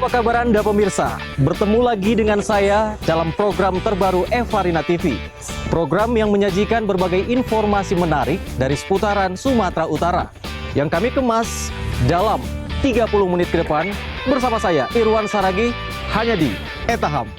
Apa kabar Anda pemirsa? Bertemu lagi dengan saya dalam program terbaru Evarina TV. Program yang menyajikan berbagai informasi menarik dari seputaran Sumatera Utara yang kami kemas dalam 30 menit ke depan bersama saya Irwan Saragi hanya di Etaham.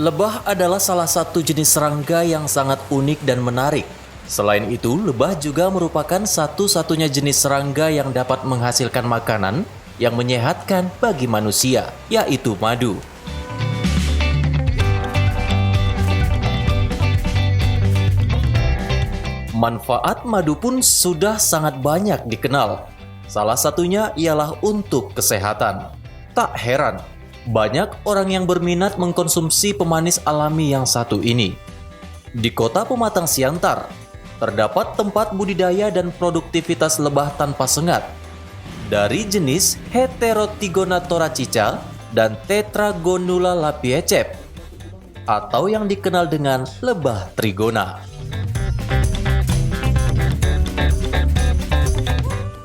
Lebah adalah salah satu jenis serangga yang sangat unik dan menarik. Selain itu, lebah juga merupakan satu-satunya jenis serangga yang dapat menghasilkan makanan yang menyehatkan bagi manusia, yaitu madu. Manfaat madu pun sudah sangat banyak dikenal. Salah satunya ialah untuk kesehatan. Tak heran, banyak orang yang berminat mengkonsumsi pemanis alami yang satu ini. Di kota Pematang Siantar, terdapat tempat budidaya dan produktivitas lebah tanpa sengat dari jenis Heterotigona thoracica dan Tetragonula lapiecep, atau yang dikenal dengan lebah trigona.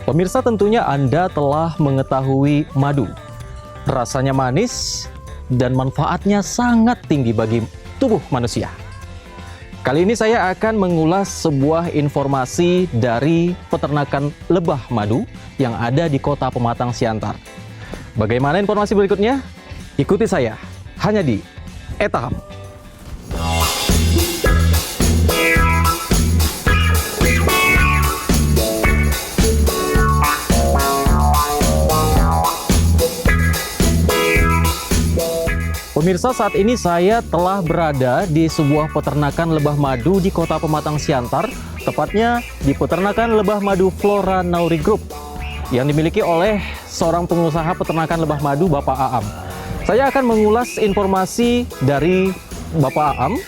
Pemirsa, tentunya Anda telah mengetahui madu. Rasanya manis dan manfaatnya sangat tinggi bagi tubuh manusia. Kali ini saya akan mengulas sebuah informasi dari peternakan lebah madu yang ada di kota Pematang Siantar. Bagaimana informasi berikutnya? Ikuti saya hanya di Etaham. Pemirsa, saat ini saya telah berada di sebuah peternakan lebah madu di kota Pematang Siantar, tepatnya di peternakan lebah madu Flora Nauri Group yang dimiliki oleh seorang pengusaha peternakan lebah madu, Bapak Aam. Saya akan mengulas informasi dari Bapak Aam.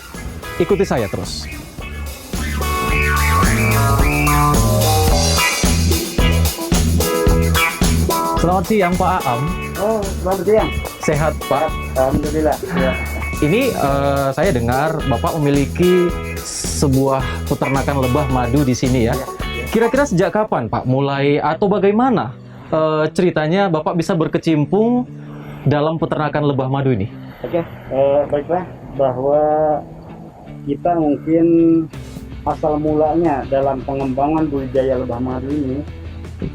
Ikuti saya terus. Selamat siang, Pak Aam. Oh, selamat siang. Sehat, Pak? Alhamdulillah. Ya. Ini saya dengar Bapak memiliki sebuah peternakan lebah madu di sini ya. Kira-kira sejak kapan Pak mulai atau bagaimana ceritanya Bapak bisa berkecimpung dalam peternakan lebah madu ini? Oke, baiklah, bahwa kita mungkin asal mulanya dalam pengembangan budidaya lebah madu ini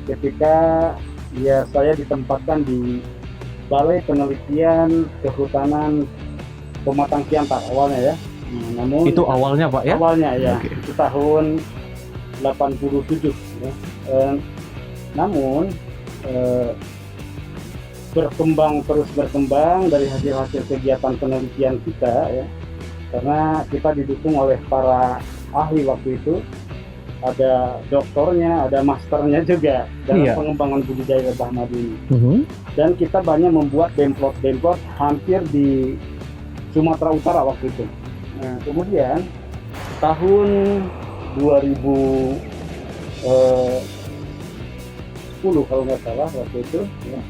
ketika ya saya ditempatkan di Balai Penelitian Kehutanan Pematang Siantar awalnya ya. Namun itu awalnya Pak ya? Awalnya ya, Oke. itu tahun 87 ya. Namun terus berkembang dari hasil-hasil kegiatan penelitian kita ya. Karena kita didukung oleh para ahli waktu itu. Ada doktornya, ada masternya juga dalam pengembangan budidaya lebah madu ini. Dan kita banyak membuat demplot hampir di Sumatera Utara waktu itu. Nah, kemudian tahun 2010 kalau nggak salah waktu itu, ya,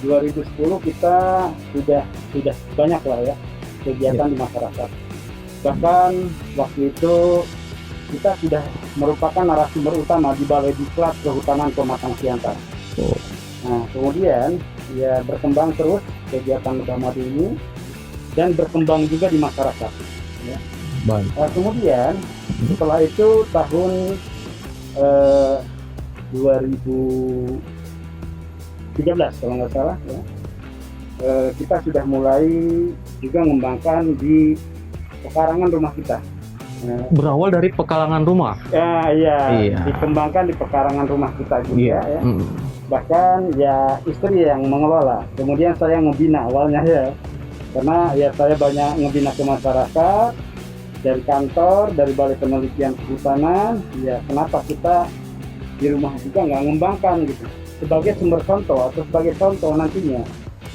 2010 kita sudah banyak lah ya kegiatan di masyarakat. Bahkan waktu itu kita sudah merupakan narasumber utama di Balai Diklat Kehutanan Pematang Siantar. Nah, kemudian ya berkembang terus kegiatan lebah madu ini dan berkembang juga di masyarakat. Ya. Kemudian setelah itu tahun 2013 kalau nggak salah, ya, kita sudah mulai juga mengembangkan di pekarangan rumah kita. Berawal dari pekarangan rumah? Iya. Dikembangkan di pekarangan rumah kita juga ya. Bahkan ya istri yang mengelola, kemudian saya ngebina awalnya ya. Karena ya saya banyak ngebina ke masyarakat, dari kantor, dari Balai Penelitian Kehutanan, ya kenapa kita di rumah juga nggak ngembangkan gitu, sebagai sumber contoh atau sebagai contoh nantinya.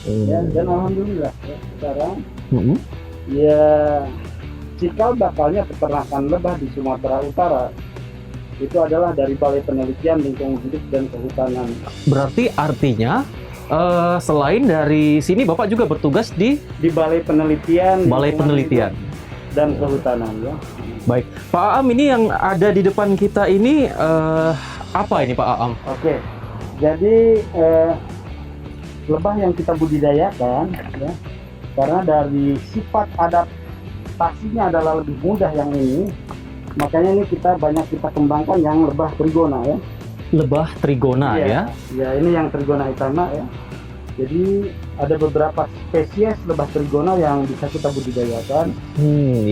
Ya, dan alhamdulillah ya, sekarang ya cikal bakalnya peternakan lebah di Sumatera Utara itu adalah dari Balai Penelitian Lingkungan Hidup dan Kehutanan. Berarti artinya selain dari sini Bapak juga bertugas di Balai Penelitian Balai Lingkungan Penelitian Hidup dan Kehutanan ya. Baik, Pak Aam, ini yang ada di depan kita ini apa ini Pak Aam? Oke, jadi lebah yang kita budidayakan ya, karena dari sifat adaptasinya adalah lebih mudah yang ini, makanya ini banyak kita kembangkan yang lebah trigona ya. Lebah trigona ya? Ya, ini yang trigona utama ya. Jadi ada beberapa spesies lebah trigona yang bisa kita budidayakan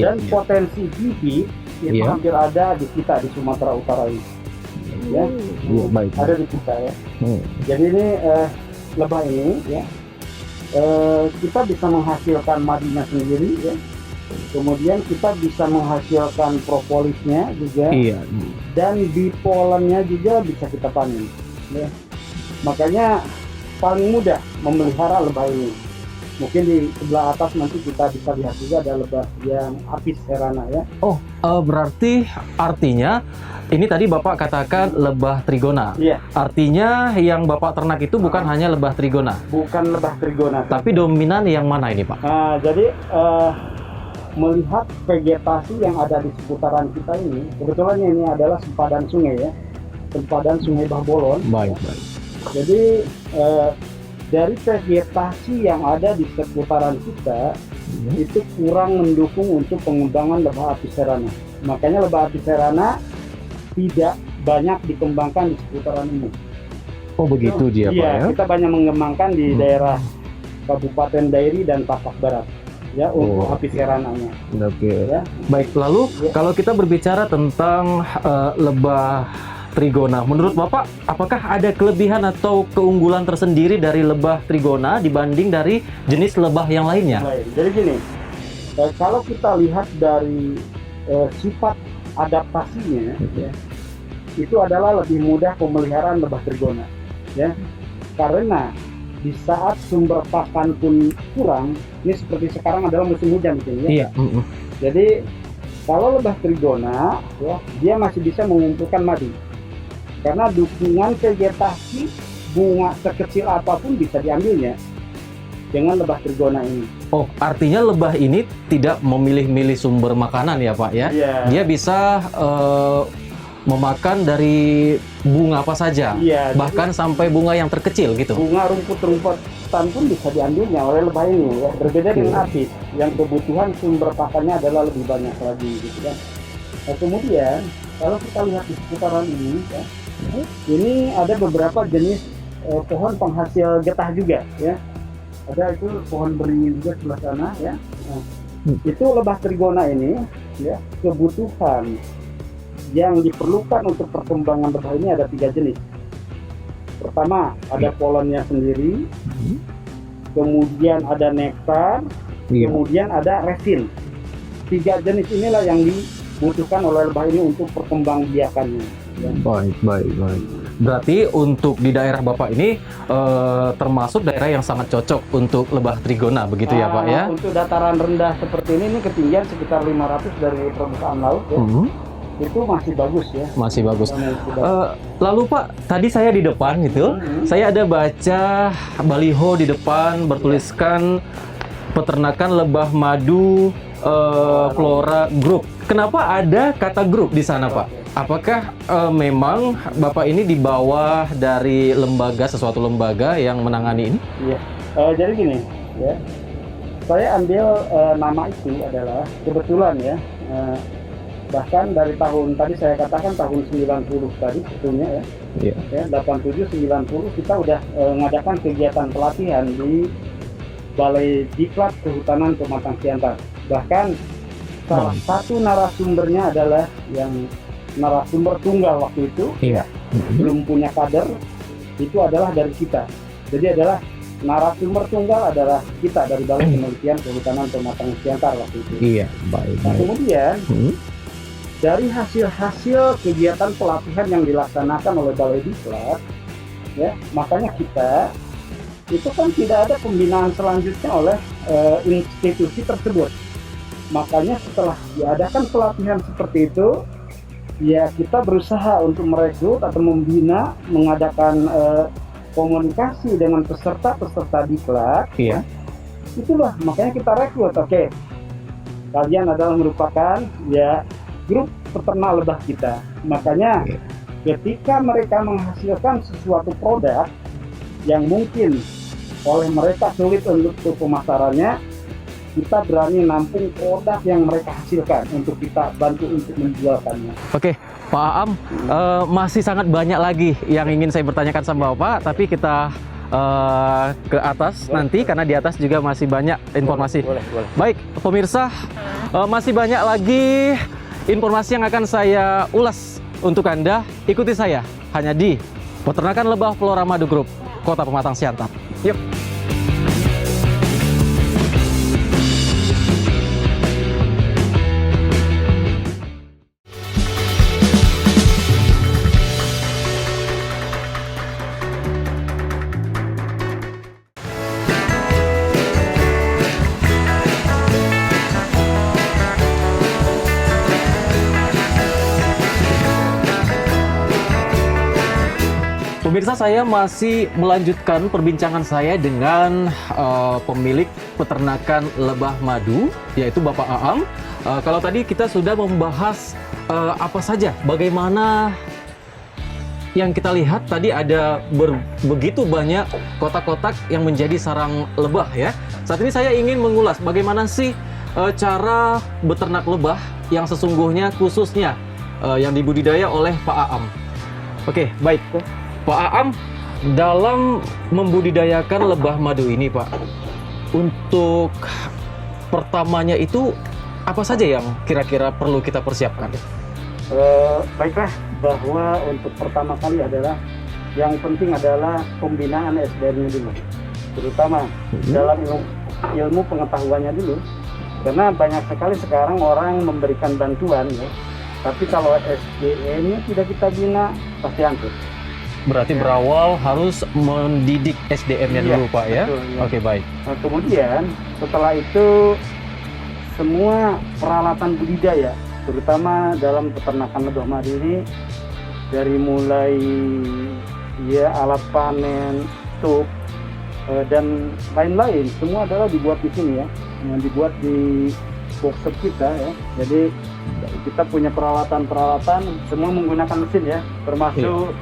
dan potensi bibit itu hampir ada di kita di Sumatera Utara ini. Ya, baik. Ada di kita ya. Jadi ini lebah ini ya, kita bisa menghasilkan madinya sendiri ya. Kemudian kita bisa menghasilkan propolisnya juga, dan bipolennya juga bisa kita panen. Ya. Makanya paling mudah memelihara lebah ini. Mungkin di sebelah atas nanti kita bisa lihat juga ada lebah yang Apis cerana ya. Oh, berarti artinya ini tadi Bapak katakan lebah trigona. Iya. Artinya yang Bapak ternak itu bukan hanya lebah trigona. Bukan lebah trigona. Tapi dominan yang mana ini Pak? Nah, jadi melihat vegetasi yang ada di seputaran kita ini, kebetulan ini adalah sempadan sungai ya, sempadan Sungai Babolon. Baik. Jadi dari vegetasi yang ada di seputaran kita itu kurang mendukung untuk pengembangan lebah Apis cerana. Makanya lebah Apis cerana tidak banyak dikembangkan di seputaran ini. Oh begitu dia Pak ya? Kita banyak mengembangkan di daerah Kabupaten Dairi dan Pasak Barat. Ya, untuk Apis cerananya. Oke. Ya. Baik, lalu kalau kita berbicara tentang lebah trigona, menurut Bapak apakah ada kelebihan atau keunggulan tersendiri dari lebah trigona dibanding dari jenis lebah yang lainnya? Jadi gini, kalau kita lihat dari sifat adaptasinya, ya, itu adalah lebih mudah pemeliharaan lebah trigona, ya, karena di saat sumber pakan pun kurang, ini seperti sekarang adalah musim hujan gitu ya. Jadi kalau lebah trigona ya, dia masih bisa mengumpulkan madu. Karena dukungan vegetasi bunga sekecil apapun bisa diambilnya dengan lebah trigona ini. Oh, artinya lebah ini tidak memilih-milih sumber makanan ya Pak ya? Iya. Dia bisa memakan dari bunga apa saja, bahkan sampai bunga yang terkecil gitu. Bunga rumput-rumputan pun bisa diambilnya oleh lebah ini ya. Berbeda dengan Apis yang kebutuhan sumber pakannya adalah lebih banyak lagi gitu kan. Nah, kemudian kalau kita lihat di seputaran ini ya, ini ada beberapa jenis pohon penghasil getah juga ya. Ada itu pohon beringin juga sebelah sana ya. Nah, itu lebah trigona ini ya, kebutuhan yang diperlukan untuk perkembangan lebah ini ada 3 jenis. Pertama, ada polennya sendiri, kemudian ada nektar, kemudian ada resin. 3 jenis inilah yang dibutuhkan oleh lebah ini untuk perkembangbiakannya. Ya. Baik. Berarti untuk di daerah Bapak ini termasuk daerah yang sangat cocok untuk lebah trigona begitu ya Pak ya? Untuk dataran rendah seperti ini ketinggian sekitar 500 dari permukaan laut ya. Itu masih bagus ya. Masih bagus. Lalu Pak, tadi saya di depan gitu, saya ada baca baliho di depan bertuliskan peternakan lebah madu Flora Group. Kenapa ada kata grup di sana Pak? Apakah memang Bapak ini di bawah dari sesuatu lembaga yang menangani ini? Iya. Jadi gini ya, saya ambil nama itu adalah kebetulan ya. Bahkan dari tahun tadi saya katakan tahun 90 tadi sebetulnya ya, 87 90 kita udah ngadakan kegiatan pelatihan di Balai Diklat Kehutanan Pematang Siantar. Bahkan salah satu narasumbernya adalah yang narasumber tunggal waktu itu, belum punya kader, itu adalah dari kita. Jadi adalah narasumber tunggal adalah kita dari Balai Penelitian Kehutanan Pematang Siantar waktu itu. Iya, baik. Nah, kemudian dari hasil-hasil kegiatan pelatihan yang dilaksanakan oleh Balai Diklat, ya, makanya kita itu kan tidak ada pembinaan selanjutnya oleh institusi tersebut. makanya setelah diadakan pelatihan seperti itu, ya kita berusaha untuk merekrut atau membina, mengadakan komunikasi dengan peserta-peserta diklat. Iya. Itulah makanya kita rekrut. Oke, kalian adalah merupakan ya grup peternak lebah kita. Makanya ketika mereka menghasilkan sesuatu produk yang mungkin oleh mereka sulit untuk pemasarannya, kita berani nampung produk yang mereka hasilkan untuk kita bantu untuk menjualkannya. Oke, Pak Aam, masih sangat banyak lagi yang ingin saya bertanyakan sama Bapak, tapi kita ke atas nanti karena di atas juga masih banyak informasi. Boleh. Baik, pemirsa, masih banyak lagi informasi yang akan saya ulas untuk Anda. Ikuti saya hanya di Peternakan Lebah Flora Madu Group, Kota Pematang Siantar. Yuk. Pemirsa, saya masih melanjutkan perbincangan saya dengan pemilik peternakan lebah madu, yaitu Bapak Aam. Kalau tadi kita sudah membahas apa saja, bagaimana yang kita lihat tadi ada begitu banyak kotak-kotak yang menjadi sarang lebah ya. Saat ini saya ingin mengulas bagaimana sih cara beternak lebah yang sesungguhnya khususnya yang dibudidaya oleh Pak Aam. Oke, baik. Pak Aam, dalam membudidayakan lebah madu ini, Pak, untuk pertamanya itu apa saja yang kira-kira perlu kita persiapkan? Baiklah, bahwa untuk pertama kali adalah yang penting adalah pembinaan SDM-nya dulu, terutama dalam ilmu pengetahuannya dulu, karena banyak sekali sekarang orang memberikan bantuan ya, tapi kalau SDM-nya tidak kita bina pasti hancur. Berarti berawal harus mendidik SDM-nya dulu, Pak ya? Betul, ya. Oke, baik. Nah, kemudian setelah itu semua peralatan budidaya, terutama dalam peternakan lebah madu ini, dari mulai ya alat panen, stuk, dan lain-lain, semua adalah dibuat di sini ya, yang dibuat di workshop kita ya. Jadi kita punya peralatan-peralatan, semua menggunakan mesin ya, termasuk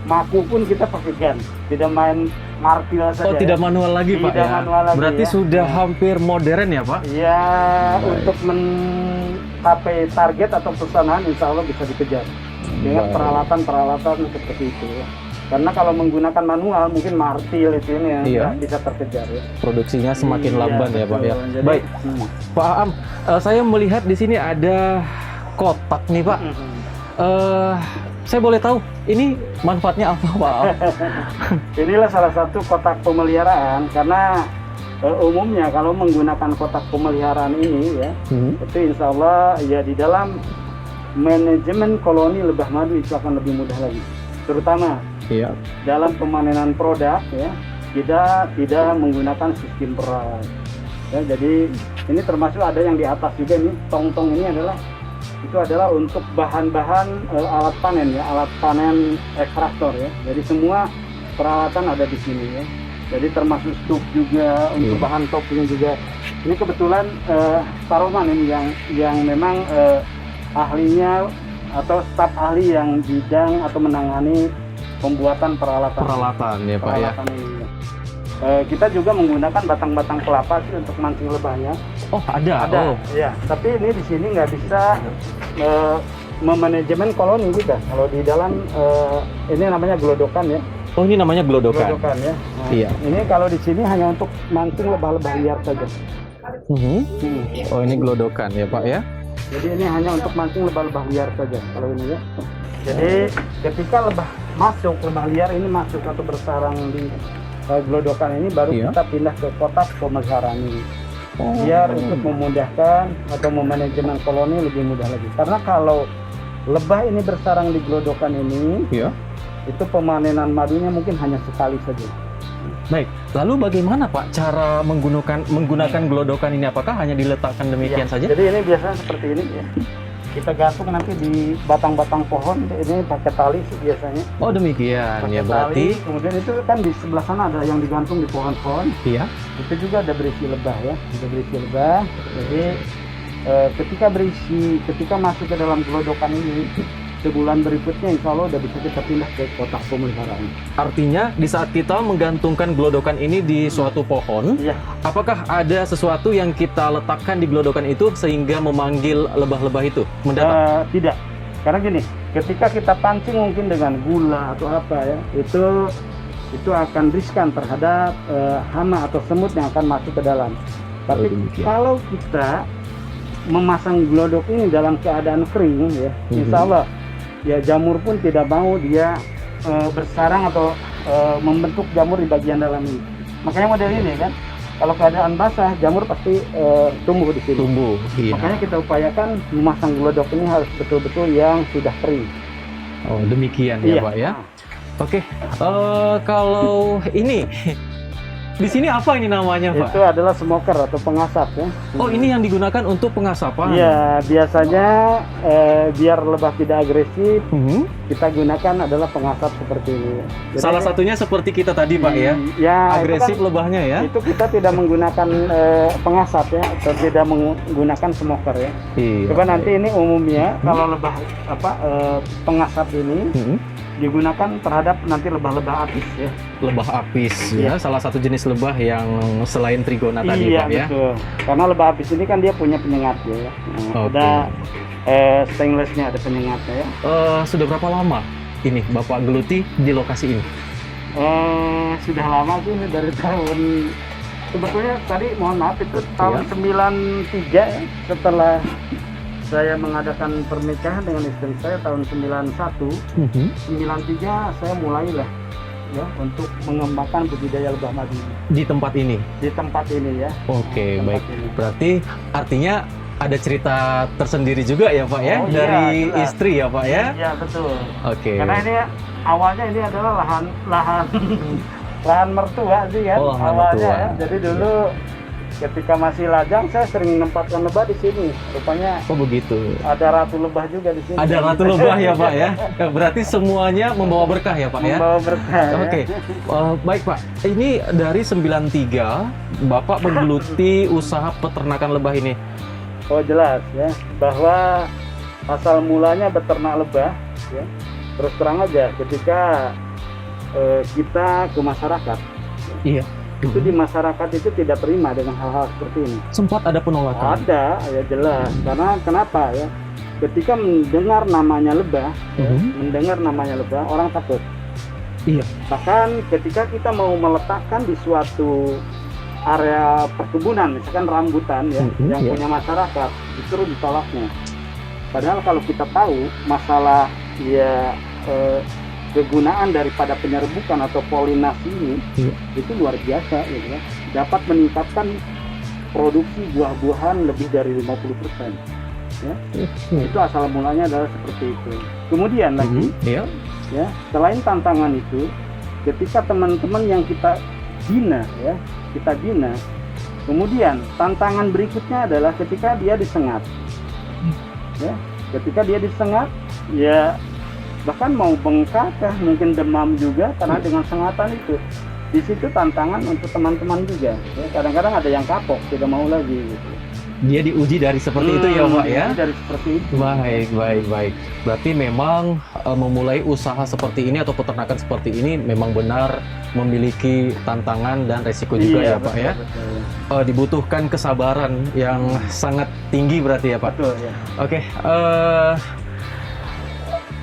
maku pun kita pakai gun, tidak main martil saja. Oh, tidak manual lagi, Pak tidak ya? manual lagi, berarti ya. sudah hampir modern ya, Pak? Ya, untuk mencapai target atau pesanan insya Allah bisa dikejar dengan peralatan-peralatan seperti itu ya. Karena kalau menggunakan manual mungkin martil itu ini yang nggak bisa terkejar ya. Produksinya semakin lamban ya, Pak ya. Jadi, baik, Pak Aam, saya melihat di sini ada kotak nih, Pak. Saya boleh tahu ini manfaatnya apa, Pak Aam? Inilah salah satu kotak pemeliharaan, karena umumnya kalau menggunakan kotak pemeliharaan ini ya, itu insya Allah ya di dalam manajemen koloni lebah madu itu akan lebih mudah lagi, terutama dalam pemanenan produk ya, kita tidak menggunakan sistem perawat ya. Jadi ini termasuk ada yang di atas juga nih, tong-tong ini adalah untuk bahan-bahan alat panen ya, alat panen ekstraktor ya. Jadi semua peralatan ada di sini ya. Jadi termasuk stuk juga, untuk bahan topping juga. Ini kebetulan Saroman ini yang memang ahlinya atau staf ahli yang bidang atau menangani pembuatan peralatan ya, Pak ya. Ini. Kita juga menggunakan batang-batang kelapa sih untuk mancing lebahnya. Oh, ada. Oh. Ya, tapi ini di sini nggak bisa memanajemen koloni juga. Kalau di dalam ini namanya gelodokan ya. Oh, ini namanya gelodokan. Gelodokan ya. Nah, iya. Ini kalau di sini hanya untuk mancing lebah-lebah liar saja. Oh, ini gelodokan ya, Pak ya. Jadi ini hanya untuk mancing lebah-lebah liar saja kalau ini ya. Jadi ketika lebah liar ini masuk atau bersarang di gelodokan ini, baru kita pindah ke kotak pemeliharaan ini. Biar untuk memudahkan atau memanajemen koloni lebih mudah lagi. Karena kalau lebah ini bersarang di gelodokan ini, itu pemanenan madunya mungkin hanya sekali saja. Baik, lalu bagaimana Pak cara menggunakan gelodokan ini? Apakah hanya diletakkan demikian Ya, saja? jadi ini biasanya seperti ini ya. Kita gantung nanti di batang-batang pohon, ini pakai tali sih biasanya. Oh demikian, Pakai ya berarti tali, kemudian itu kan di sebelah sana ada yang digantung di pohon-pohon. iya. Itu juga ada berisi lebah ya, ada berisi lebah. Jadi ketika masuk ke dalam gelodokan ini, sebulan berikutnya insya Allah udah bisa kita pindah ke kotak pemeliharaan. Artinya di saat kita menggantungkan gelodokan ini di suatu pohon, Iya. apakah ada sesuatu yang kita letakkan di gelodokan itu sehingga memanggil lebah-lebah itu mendatang? Tidak, karena gini, ketika kita pancing mungkin dengan gula atau apa ya, itu akan riskan terhadap hama atau semut yang akan masuk ke dalam. Tapi demikian. kalau kita memasang glodok ini dalam keadaan kering ya, insya Allah ya jamur pun tidak mau dia bersarang atau membentuk jamur di bagian dalam ini. Makanya model ini kan, kalau keadaan basah jamur pasti tumbuh di sini. Tumbuh, iya. Makanya kita upayakan memasang glodok ini harus betul-betul yang sudah kering. Oh demikian ya Pak ya. Oke, kalau ini di sini apa ini namanya Pak? Itu adalah smoker atau pengasap ya. Oh ini yang digunakan untuk pengasapan. Iya, biasanya biar lebah tidak agresif, Mhm. kita gunakan adalah pengasap seperti ini. Jadi, Salah satunya seperti kita tadi Pak ya, ya agresif itu lebahnya ya. kan, itu kita tidak menggunakan pengasap ya, atau tidak menggunakan smoker ya. Iya. Coba nanti ini umumnya kalau lebah pengasap ini Mhm. digunakan terhadap nanti lebah-lebah apis ya. Lebah apis ya, Iya. salah satu jenis lebah yang selain trigona tadi Iya Pak ya. betul. Karena lebah apis ini kan dia punya penyengat ya. Nah, Oke. ada stainlessnya, ada penyengatnya ya. Sudah berapa lama ini Bapak geluti di lokasi ini? Sudah lama sih dari tahun, sebetulnya tadi mohon maaf itu tahun Iya. 93 ya, setelah saya mengadakan pernikahan dengan istri saya tahun 91. 93 saya mulailah ya untuk mengembangkan budidaya lebah madu Di tempat ini. di tempat ini ya. Oke, Tempat baik. ini. Berarti artinya ada cerita tersendiri juga ya Pak ya Oh, iya, dari jelas. istri ya Pak ya. Iya betul. Oke. Karena ini awalnya ini adalah lahan mertua sih kan Oh, lahan awalnya mertua. ya. Jadi dulu ketika masih lajang saya sering menempatkan lebah di sini. Rupanya Oh begitu. ada ratu lebah juga di sini. Ada ratu lebah ya Pak ya. Berarti semuanya membawa berkah ya Pak ya. Membawa berkah. ya. Oke, baik Pak. Ini dari 93 Bapak menggeluti usaha peternakan lebah ini. Oh jelas ya bahwa asal mulanya beternak lebah ya. Terus terang aja ketika kita ke masyarakat. Iya. Itu di masyarakat itu tidak terima dengan hal-hal seperti ini. Sempat ada penolakan. Ada ya jelas karena kenapa ya ketika mendengar namanya lebah ya, mendengar namanya lebah orang takut. Iya. Bahkan ketika kita mau meletakkan di suatu area perkebunan misalkan rambutan ya yang iya. punya masyarakat justru ditolaknya. Padahal kalau kita tahu masalah ya kegunaan daripada penyerbukan atau polinasi ini Iya. itu luar biasa gitu ya. Dapat meningkatkan produksi buah-buahan lebih dari 50%. Ya. Itu asal mulanya adalah seperti itu. Kemudian lagi Iya. ya, selain tantangan itu, ketika teman-teman yang kita bina ya, kemudian tantangan berikutnya adalah ketika dia disengat. Ya, ketika dia disengat ya bahkan mau bengkak mungkin demam juga karena dengan sengatan itu. Di situ tantangan untuk teman-teman juga ya, kadang-kadang ada yang kapok tidak mau lagi gitu. Dia diuji dari seperti itu ya Pak ya. Dari seperti itu. Baik. Berarti memang memulai usaha seperti ini atau peternakan seperti ini memang benar memiliki tantangan dan resiko juga ya Pak ya. Betul. Dibutuhkan kesabaran yang sangat tinggi berarti ya Pak. Betul ya. Oke.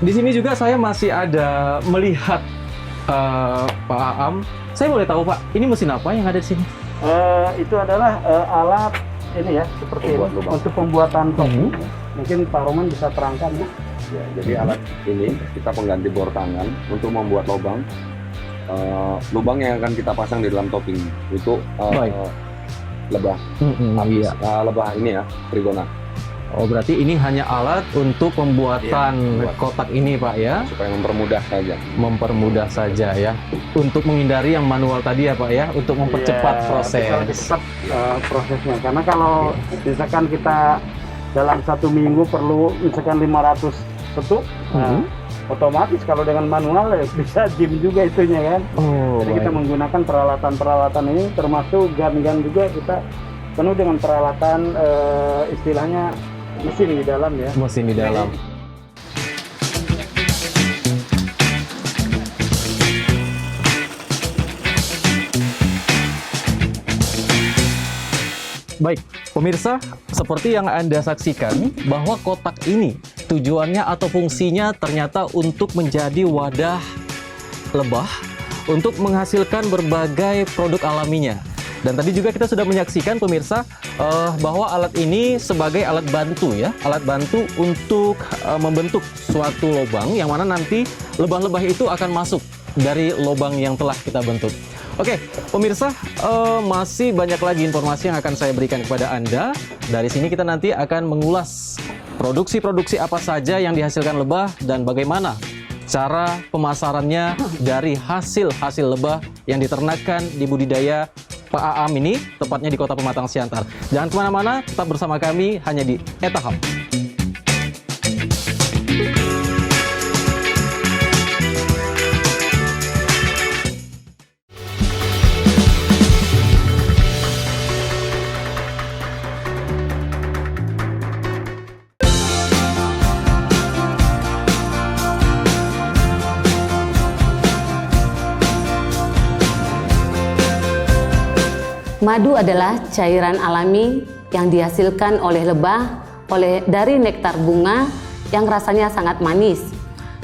Di sini juga saya masih ada melihat Pak Aam. Saya boleh tahu Pak, ini mesin apa yang ada di sini? Itu adalah alat ini ya seperti ini, untuk pembuatan topi. Mungkin Pak Roman bisa terangkan ya. Ya, jadi alat ini kita pengganti bor tangan untuk membuat lubang. Lubang yang akan kita pasang di dalam topping itu Baik. lebah Iya. lebah ini ya, trigona. Oh, berarti ini hanya alat untuk pembuatan Iya, buat. kotak ini, Pak ya? Supaya mempermudah saja. Mempermudah saja ya. Untuk menghindari yang manual tadi ya, Pak ya, untuk mempercepat Iya, proses. bisa lebih cepat prosesnya. Karena kalau misalkan kita dalam 1 minggu perlu misalkan 500 petuk, otomatis kalau dengan manual ya bisa jam juga itunya kan. Oh, Jadi kita baik. menggunakan peralatan-peralatan ini, termasuk gun-gun juga kita penuh dengan peralatan istilahnya mesin di dalam ya. Mesin di dalam. Baik, pemirsa, seperti yang Anda saksikan bahwa kotak ini tujuannya atau fungsinya ternyata untuk menjadi wadah lebah untuk menghasilkan berbagai produk alaminya. Dan tadi juga kita sudah menyaksikan pemirsa bahwa alat ini sebagai alat bantu ya, alat bantu untuk membentuk suatu lubang yang mana nanti lebah-lebah itu akan masuk dari lubang yang telah kita bentuk. Oke, pemirsa, masih banyak lagi informasi yang akan saya berikan kepada Anda. Dari sini kita nanti akan mengulas produksi-produksi apa saja yang dihasilkan lebah dan bagaimana cara pemasarannya dari hasil-hasil lebah yang diternakan di budidaya Pak Aam ini, tepatnya di Kota Pematang Siantar. Jangan kemana-mana, tetap bersama kami hanya di Etaham. Madu adalah cairan alami yang dihasilkan oleh lebah dari nektar bunga yang rasanya sangat manis.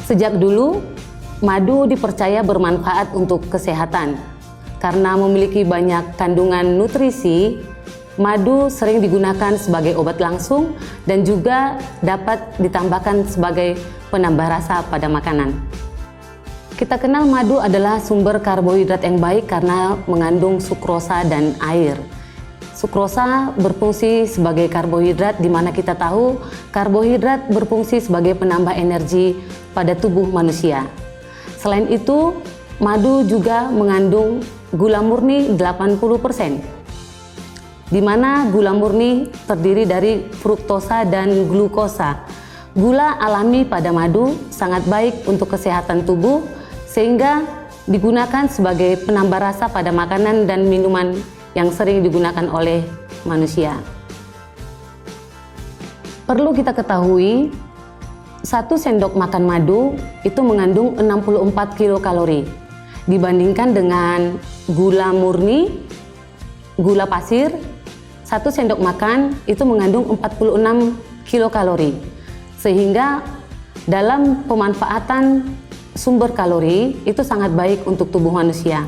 Sejak dulu, madu dipercaya bermanfaat untuk kesehatan. Karena memiliki banyak kandungan nutrisi, madu sering digunakan sebagai obat langsung dan juga dapat ditambahkan sebagai penambah rasa pada makanan. Kita kenal madu adalah sumber karbohidrat yang baik karena mengandung sukrosa dan air. Sukrosa berfungsi sebagai karbohidrat, di mana kita tahu karbohidrat berfungsi sebagai penambah energi pada tubuh manusia. Selain itu, madu juga mengandung gula murni 80%, di mana gula murni terdiri dari fruktosa dan glukosa. Gula alami pada madu sangat baik untuk kesehatan tubuh, sehingga digunakan sebagai penambah rasa pada makanan dan minuman yang sering digunakan oleh manusia. Perlu kita ketahui, 1 sendok makan madu itu mengandung 64 kilokalori dibandingkan dengan gula murni, gula pasir, 1 sendok makan itu mengandung 46 kilokalori. Sehingga dalam pemanfaatan sumber kalori itu sangat baik untuk tubuh manusia.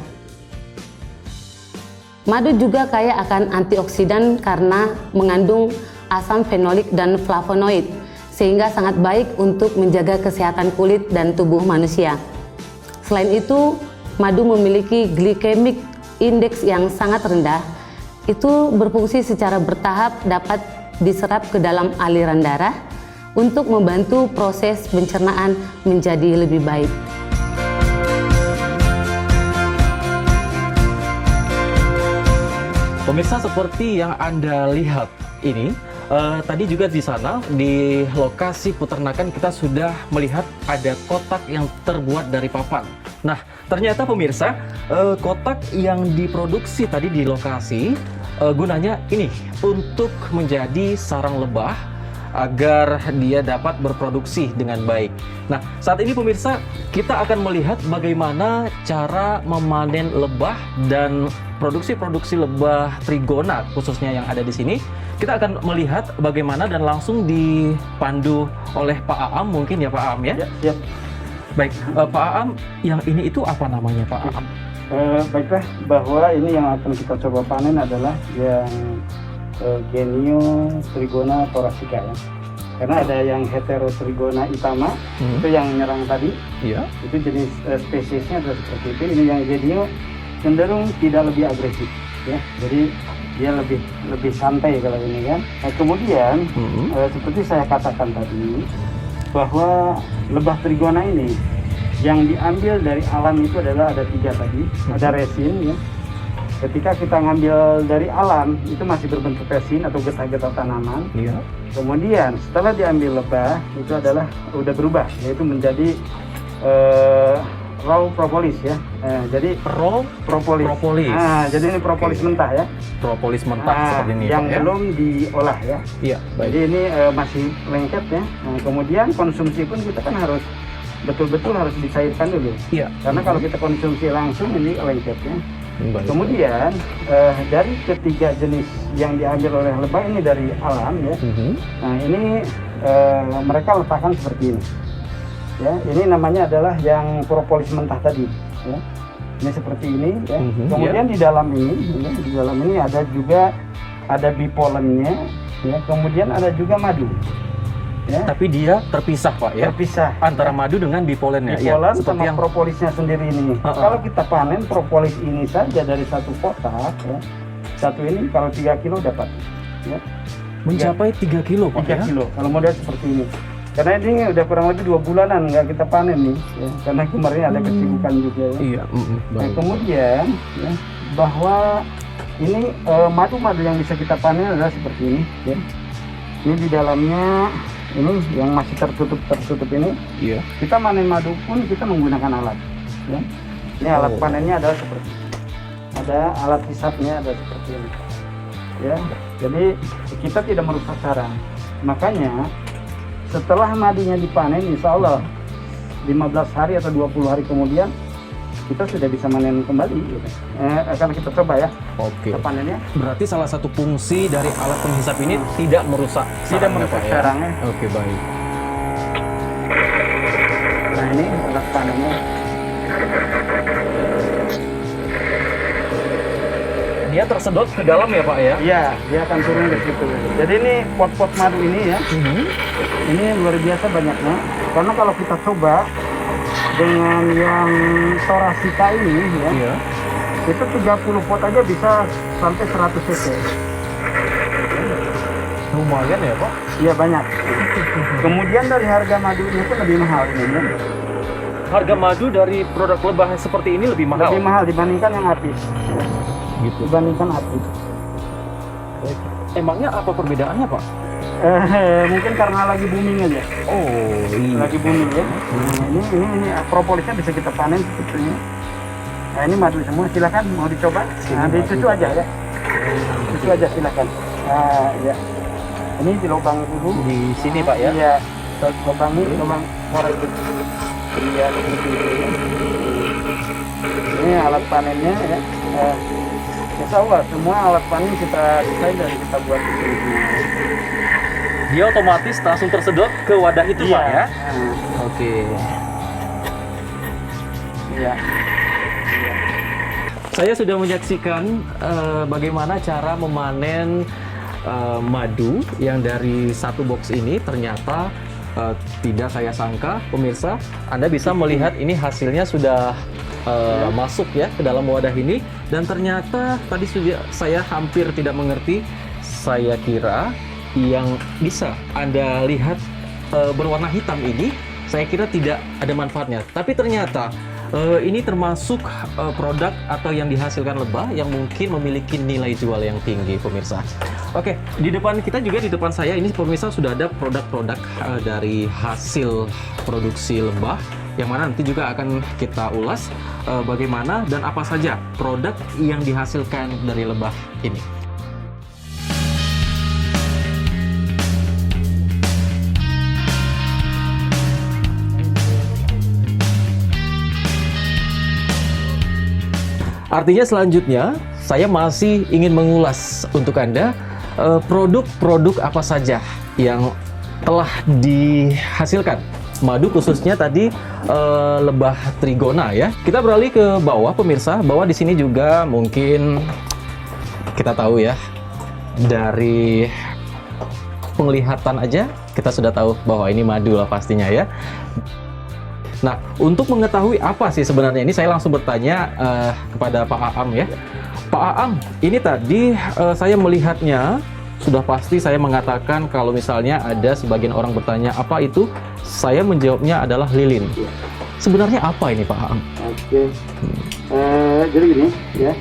Madu juga kaya akan antioksidan karena mengandung asam fenolik dan flavonoid, sehingga sangat baik untuk menjaga kesehatan kulit dan tubuh manusia. Selain itu, madu memiliki glycemic index yang sangat rendah. Itu berfungsi secara bertahap dapat diserap ke dalam aliran darah untuk membantu proses pencernaan menjadi lebih baik. Pemirsa, seperti yang Anda lihat ini, tadi juga di sana, di lokasi peternakan kita sudah melihat ada kotak yang terbuat dari papan. Nah, ternyata pemirsa, kotak yang diproduksi tadi di lokasi, gunanya ini untuk menjadi sarang lebah agar dia dapat berproduksi dengan baik. Nah, saat ini pemirsa, kita akan melihat bagaimana cara memanen lebah dan produksi-produksi lebah trigona khususnya yang ada di sini. Kita akan melihat bagaimana dan langsung dipandu oleh Pak Aam mungkin ya Pak Aam ya? Ya. Baik, Pak Aam, yang ini itu apa namanya Pak Aam? Baiklah, bahwa ini yang akan kita coba panen adalah yang Genio Trigona thoracica ya. Karena ada yang Heterotrigona itama, itu yang menyerang tadi. Iya. Itu jenis spesiesnya adalah seperti itu. Ini yang Genio cenderung tidak lebih agresif ya. Jadi dia lebih santai kalau ini kan. Nah, kemudian seperti saya katakan tadi bahwa lebah trigona ini yang diambil dari alam itu adalah ada 3 tadi, ada resin ya. Ketika kita ngambil dari alam itu masih berbentuk resin atau getah-getah tanaman. Iya. Kemudian setelah diambil lebah itu adalah udah berubah, yaitu menjadi raw propolis ya. Jadi Raw propolis. Nah, jadi ini propolis mentah ya. propolis mentah seperti ini yang Pak, ya. belum diolah ya. Iya, baik. Jadi ini masih lengket ya. Nah, kemudian konsumsi pun kita kan harus betul-betul harus dicairkan dulu. Iya. Karena kalau kita konsumsi langsung ini lengket ya. Baik. Kemudian dari ketiga jenis yang diambil oleh lebah ini dari alam ya. Nah ini mereka letakkan seperti ini. Ya, ini namanya adalah yang propolis mentah tadi. Ya. Ini seperti ini. Ya. Kemudian di dalam ini ada juga bipolennya. Ya. Kemudian ada juga madu. Ya. Tapi dia terpisah Pak ya. Terpisah. Antara madu dengan bipolennya. Bipolen Seperti sama yang propolisnya sendiri ini. Kalau kita panen propolis ini saja dari satu kotak, ya, satu ini kalau 3 kilo dapat. Ya. mencapai 3 kilo Pak 3 ya. kilo kalau model seperti ini. Karena ini udah kurang lebih 2 bulanan nggak kita panen nih, ya. Karena kemarin ada kesibukan juga ya. Iya. Nah, Baik. kemudian ya, bahwa ini madu-madu yang bisa kita panen adalah seperti ini. Ya. Ini di dalamnya ini yang masih tertutup ini. Iya. Kita panen madu pun kita menggunakan alat. Ya. Ini alat panennya adalah seperti ini. Ada alat hisapnya ada seperti ini. Ya, jadi kita tidak merusak sarang. Makanya setelah madunya dipanen, insya Allah 15 hari atau 20 hari kemudian kita sudah bisa panen kembali. Gitu. Akan kita coba ya. Oke. Kita panennya. Berarti salah satu fungsi dari alat penghisap ini tidak merusak Tidak sarangnya, merusak Pak, ya? sarangnya. Oke, baik. Nah ini alat panennya. Dia tersedot ke dalam ya Pak ya? Iya, dia akan turun ke situ. Jadi ini pot-pot madu ini ya. Ini luar biasa banyaknya. Karena kalau kita coba dengan yang Thoracea ini ya, Iya. itu 30 pot aja bisa sampai 100 cc. Lumayan ya Pak? Iya banyak. Kemudian dari harga madunya pun lebih mahal ini. Ya. Harga madu dari produk lebah seperti ini lebih mahal? Lebih mahal dibandingkan yang apis. Gitu. Dibandingkan apis. Emangnya apa perbedaannya Pak? Mungkin karena lagi booming aja. Oh iya. Lagi booming ya. Nah, ini propolisnya bisa kita panen sebetulnya. Nah ini madu semua, silakan mau dicoba. Nah, di susu aja ya. Susu aja silakan. Nah, ya. Ini di lubang dulu. Di sini Pak ya? Iya. Lubang ini, lubang korek itu. Iya, seperti itu. Ini alat panennya ya. Insya Allah semua alat panen kita desain dan kita buat di sini. Dia otomatis langsung tersedot ke wadah itu Pak ya? Nah, Oke. iya. Saya sudah menyaksikan bagaimana cara memanen madu yang dari satu box ini. Ternyata tidak saya sangka, pemirsa, Anda bisa melihat ini hasilnya sudah masuk ya ke dalam wadah ini. Dan ternyata tadi sudah saya hampir tidak mengerti. Saya kira yang bisa Anda lihat berwarna hitam ini, saya kira tidak ada manfaatnya. Tapi ternyata ini termasuk produk atau yang dihasilkan lebah yang mungkin memiliki nilai jual yang tinggi, pemirsa. Oke, di depan kita juga, di depan saya ini pemirsa sudah ada produk-produk dari hasil produksi lebah, yang mana nanti juga akan kita ulas bagaimana dan apa saja produk yang dihasilkan dari lebah ini. Artinya selanjutnya saya masih ingin mengulas untuk Anda produk-produk apa saja yang telah dihasilkan. Madu khususnya tadi lebah trigona ya. Kita beralih ke bawah pemirsa, bahwa di sini juga mungkin kita tahu ya, dari penglihatan aja kita sudah tahu bahwa ini madu lah pastinya ya. Nah, untuk mengetahui apa sih sebenarnya ini, saya langsung bertanya kepada Pak Aam ya. Pak Aam, ini tadi saya melihatnya sudah pasti saya mengatakan kalau misalnya ada sebagian orang bertanya apa itu, saya menjawabnya adalah lilin. Sebenarnya apa ini Pak Aam? Oke. Jadi gini ya.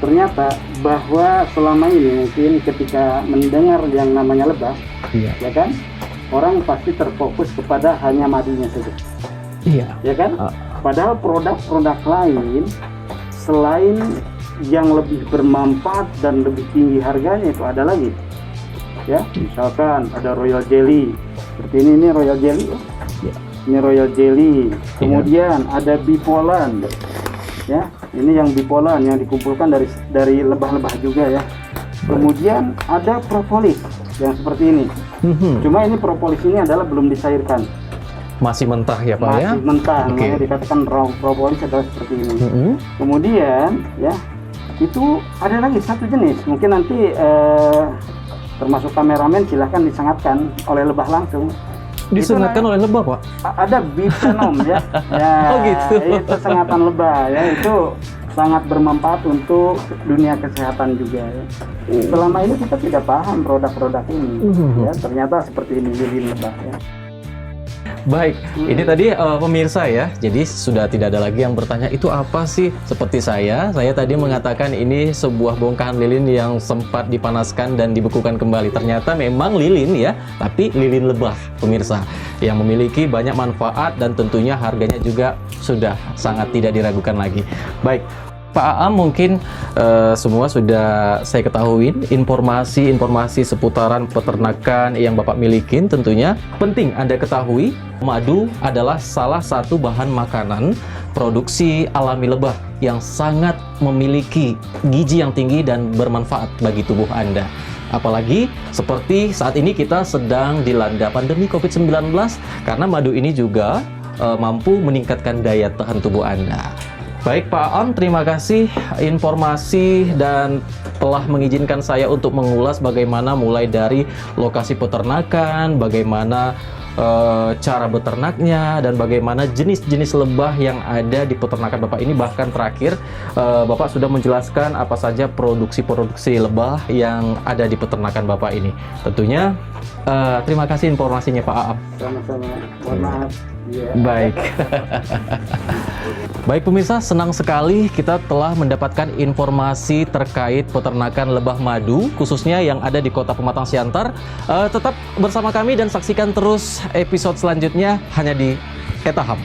Ternyata bahwa selama ini mungkin ketika mendengar yang namanya lebah, Iya. ya kan, orang pasti terfokus kepada hanya madunya saja, Iya. ya kan. Padahal produk-produk lain selain yang lebih bermanfaat dan lebih tinggi harganya itu ada lagi, ya. Misalkan ada Royal Jelly, seperti ini Royal Jelly, Ya. ini Royal Jelly. Kemudian ada Bipolan, ya. Ini yang Bipolan yang dikumpulkan dari lebah-lebah juga ya. Kemudian ada propolis yang seperti ini. Cuma ini propolis ini adalah belum dicairkan, Masih mentah ya Pak ya? masih mentah. Oke. Makanya dikatakan raw propolis adalah seperti ini. Mhm. Kemudian ya, itu ada lagi satu jenis, mungkin nanti termasuk kameramen silahkan disangatkan oleh lebah langsung. Disunatkan oleh lebah Pak? Ada bivenom ya. Ya, Oh, gitu. itu sengatan lebah ya, itu sangat bermanfaat untuk dunia kesehatan juga ya. Selama ini kita tidak paham produk-produk ini ya, ternyata seperti ini lilin lebah ya. Baik, ini tadi pemirsa ya, jadi sudah tidak ada lagi yang bertanya itu apa sih? Seperti saya tadi mengatakan ini sebuah bongkahan lilin yang sempat dipanaskan dan dibekukan kembali. Ternyata memang lilin ya, tapi lilin lebah pemirsa yang memiliki banyak manfaat dan tentunya harganya juga sudah sangat tidak diragukan lagi. Baik, Pak Aam, mungkin semua sudah saya ketahui informasi seputaran peternakan yang Bapak miliki. Tentunya penting Anda ketahui, madu adalah salah satu bahan makanan produksi alami lebah yang sangat memiliki gizi yang tinggi dan bermanfaat bagi tubuh Anda. Apalagi seperti saat ini kita sedang dilanda pandemi COVID-19, karena madu ini juga mampu meningkatkan daya tahan tubuh Anda. Baik Pak Aam, terima kasih informasi dan telah mengizinkan saya untuk mengulas bagaimana mulai dari lokasi peternakan, bagaimana cara beternaknya, dan bagaimana jenis-jenis lebah yang ada di peternakan Bapak ini. Bahkan terakhir Bapak sudah menjelaskan apa saja produksi-produksi lebah yang ada di peternakan Bapak ini. Tentunya terima kasih informasinya Pak Aam. Sama-sama. Mohon maaf. Ya. Baik. Baik pemirsa, senang sekali kita telah mendapatkan informasi terkait peternakan lebah madu, khususnya yang ada di Kota Pematang Siantar. Tetap bersama kami dan saksikan terus episode selanjutnya hanya di Etaham.